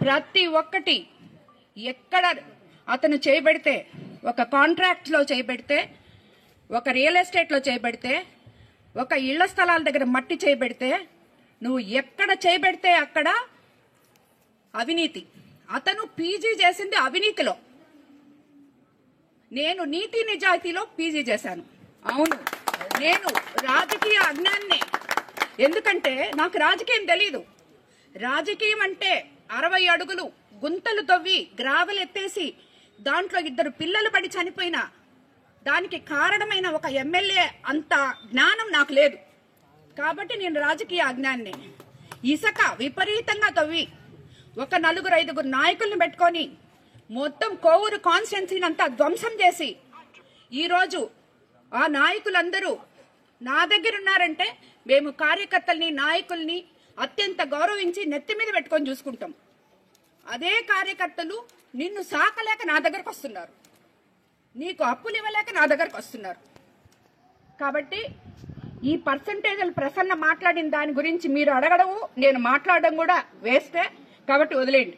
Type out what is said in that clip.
ప్రతి ఒక్కటి ఎక్కడ అతను చేయబడితే, ఒక కాంట్రాక్ట్లో చేయబడితే, ఒక రియల్ ఎస్టేట్లో చేయబడితే, ఒక ఇళ్ల స్థలాల దగ్గర మట్టి చేయబడితే, నువ్వు ఎక్కడ చేయబడితే అక్కడ అవినీతి. అతను పీజీ చేసింది అవినీతిలో, నేను నీతి నిజాయితీలో పీజీ చేశాను. అవును, నేను రాజకీయ అజ్ఞాన్నే. ఎందుకంటే నాకు రాజకీయం తెలీదు. రాజకీయం అంటే 60 అడుగులు గుంతలు తవ్వి గ్రావెల్ ఎత్తేసి దాంట్లో 2 పిల్లలు పడి చనిపోయిన దానికి కారణమైన ఒక ఎమ్మెల్యే అంత జ్ఞానం నాకు లేదు. కాబట్టి నేను రాజకీయ అజ్ఞాన్నే. ఇసుక విపరీతంగా తవ్వి ఒక 4-5 నాయకుల్ని పెట్టుకొని మొత్తం కోవూరు కాన్స్టిట్యున్సీని అంతా ధ్వంసం చేసి ఈరోజు ఆ నాయకులందరూ నా దగ్గర ఉన్నారంటే మేము కార్యకర్తల్ని, నాయకుల్ని అత్యంత గౌరవించి నెత్తి మీద పెట్టుకొని చూసుకుంటాం. అదే కార్యకర్తలు నిన్ను సాకలేక నా దగ్గరకు వస్తున్నారు, నీకు అప్పులు ఇవ్వలేక నా దగ్గరకు వస్తున్నారు. కాబట్టి ఈ పర్సంటేజ్లు ప్రసన్న మాట్లాడిన దాని గురించి మీరు అడగడము, నేను మాట్లాడడం కూడా వేస్తే. కాబట్టి వదిలేయండి.